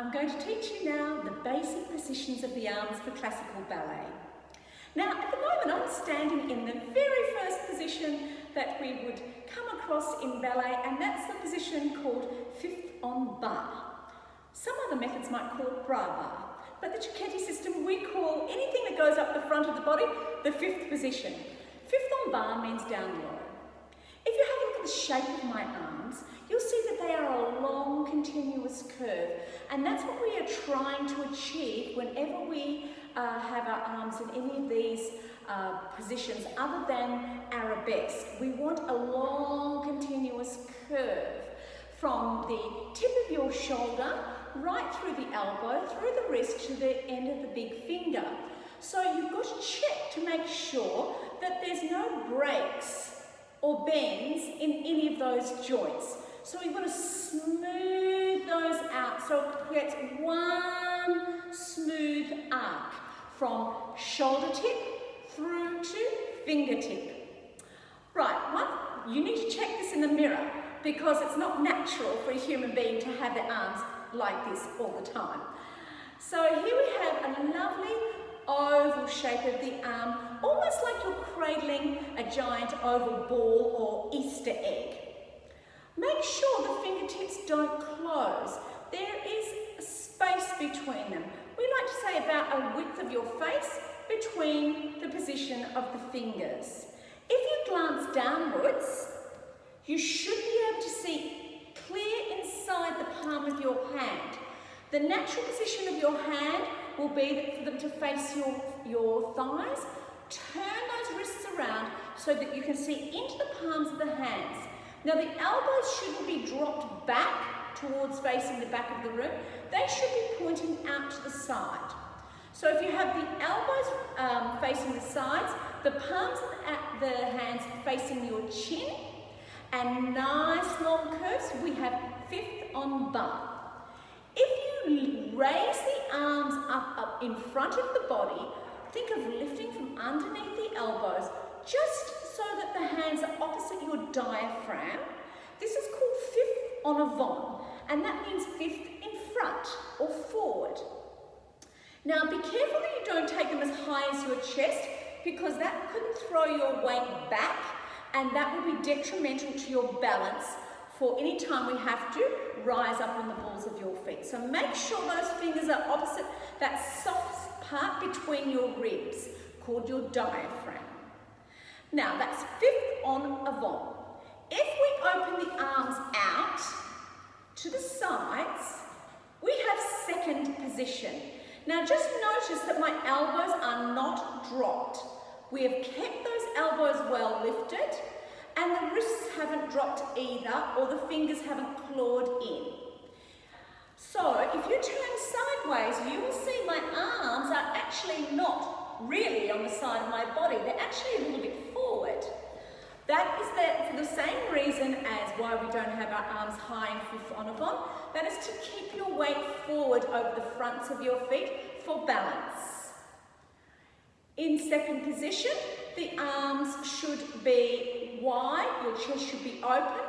I'm going to teach you now the basic positions of the arms for classical ballet. Now, at the moment, I'm standing in the very first position that we would come across in ballet, and that's the position called fifth on bar. Some other methods might call it bra bar, but the Cecchetti system, we call anything that goes up the front of the body the fifth position. Fifth on bar means down low. If you have a look at the shape of my arms, you'll see that they are a long, continuous curve, and that's what we are trying to achieve whenever we have our arms in any of these positions other than arabesque. We want a long, continuous curve from the tip of your shoulder right through the elbow, through the wrist to the end of the big finger. So you've got to check to make sure that there's no breaks or bends in any of those joints. So you've got to smooth those out so it creates one smooth arc from shoulder tip through to fingertip. Right, you need to check this in the mirror because it's not natural for a human being to have their arms like this all the time. So here we have a lovely oval shape of the arm, almost like you're cradling a giant oval ball or Easter egg. Make sure the fingertips don't close. There is a space between them. We like to say about a width of your face between the position of the fingers. If you glance downwards, you should be able to see clear inside the palm of your hand. The natural position of your hand will be for them to face your thighs. Turn those wrists around so that you can see into the palms of the hands. Now the elbows shouldn't be dropped back towards facing the back of the room. They should be pointing out to the side. So if you have the elbows facing the sides, the palms of the hands facing your chin, and nice long curves, we have fifth on bar. If you raise the arms up in front of the body, think of lifting from underneath the elbows, just so that the hands are opposite your diaphragm. This is called fifth en avant, and that means fifth in front or forward. Now be careful that you don't take them as high as your chest, because that could throw your weight back, and that will be detrimental to your balance for any time we have to rise up on the balls of your feet. So make sure those fingers are opposite that soft part between your ribs, called your diaphragm. Now that's fifth en avant. If we open the arms out to the sides, we have second position. Now just notice that my elbows are not dropped. We have kept those elbows well lifted, and the wrists haven't dropped either, or the fingers haven't clawed in. So if you turn sideways, you will see my arms are actually not really on the side of my body. They're actually a little bit forward. That is for the same reason as why we don't have our arms high in fifth en avant. That is to keep your weight forward over the fronts of your feet for balance. In second position, the arms should be wide, your chest should be open,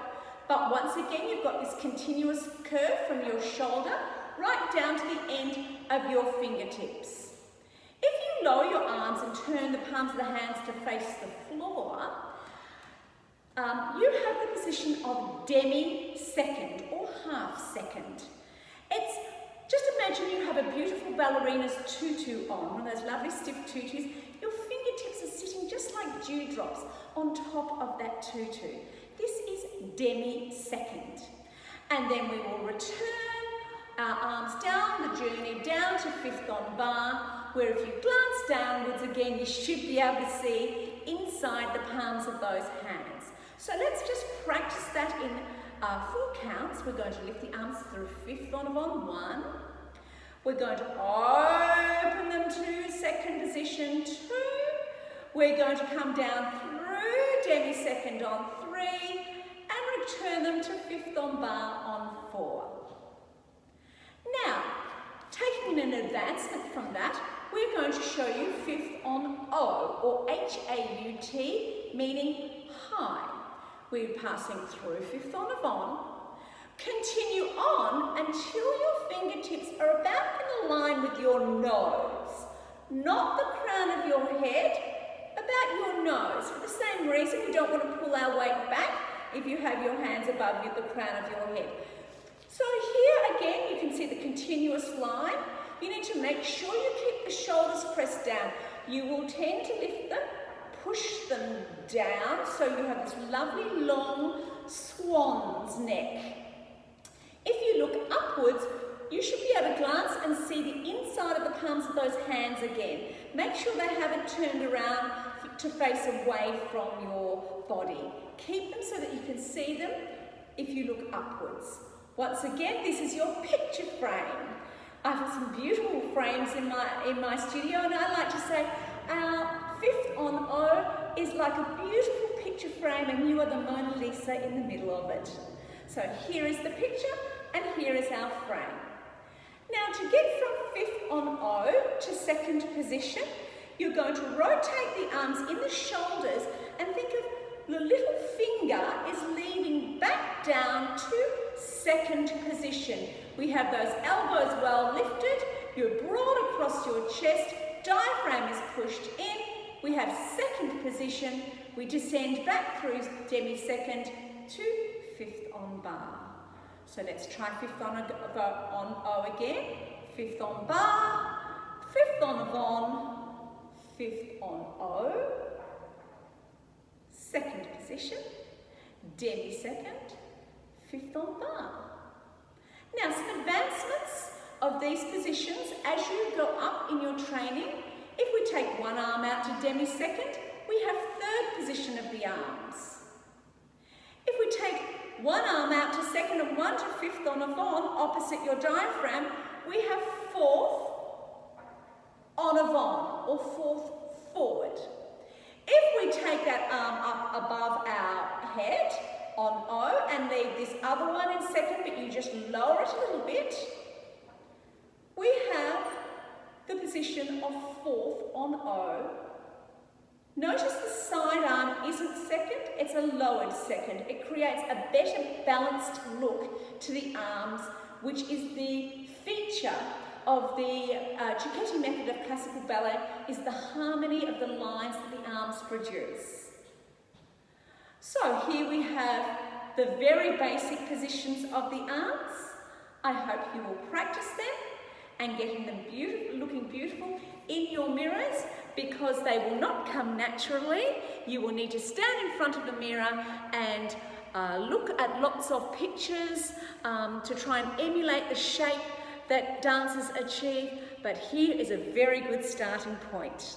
but once again you've got this continuous curve from your shoulder right down to the end of your fingertips. If you lower your arms and turn the palms of the hands to face the floor, you have the position of demi-second or half-second. It's just imagine you have a beautiful ballerina's tutu on, one of those lovely stiff tutus. Your fingertips are sitting just like dewdrops on top of that tutu. This is demi-second. And then we will return our arms down the journey, down to fifth en bar, where if you glance downwards again, you should be able to see inside the palms of those hands. So let's just practice that in 4 counts. We're going to lift the arms through fifth en avant, 1. We're going to open them to second position, 2. We're going to come down through demi-second on 3 and return them to fifth en bar on 4. Now, taking an advancement from that, we're going to show you fifth en haut, or H-A-U-T, meaning high. We're passing through fifth en avant. Continue on until your fingertips are with your nose, not the crown of your head, about your nose. For the same reason, we don't want to pull our weight back if you have your hands above you, the crown of your head. So here again, you can see the continuous line. You need to make sure you keep the shoulders pressed down. You will tend to lift them, push them down, so you have this lovely long swan's neck. If you look upwards, you should be able to glance and see the inside of the palms of those hands again. Make sure they haven't turned around to face away from your body. Keep them so that you can see them if you look upwards. Once again, this is your picture frame. I have some beautiful frames in my studio, and I like to say our fifth on O is like a beautiful picture frame, and you are the Mona Lisa in the middle of it. So here is the picture, and here is our frame. Now, to get from fifth on O to second position, you're going to rotate the arms in the shoulders and think of the little finger is leaning back down to second position. We have those elbows well lifted, you're broad across your chest, diaphragm is pushed in, we have second position, we descend back through demi-second to fifth on bar. So let's try fifth on O again, fifth on bar, fifth on Avon, fifth on O, second position, demi-second, fifth on bar. Now, some advancements of these positions as you go up in your training. If we take one arm out to demi-second, we have third position of the arms. If we take one arm out to second and one to fifth on Avon, opposite your diaphragm, we have fourth on Avon, or fourth forward. If we take that arm up above our head on O and leave this other one in second, but you just lower it a little bit, we have the position of fourth on O. Notice the side arm isn't second, it's a lowered second. It creates a better balanced look to the arms, which is the feature of the Cicchetti method of classical ballet, is the harmony of the lines that the arms produce. So here we have the very basic positions of the arms. I hope you will practice them and getting them looking beautiful in your mirrors, because they will not come naturally. You will need to stand in front of the mirror and look at lots of pictures to try and emulate the shape that dancers achieve, but here is a very good starting point.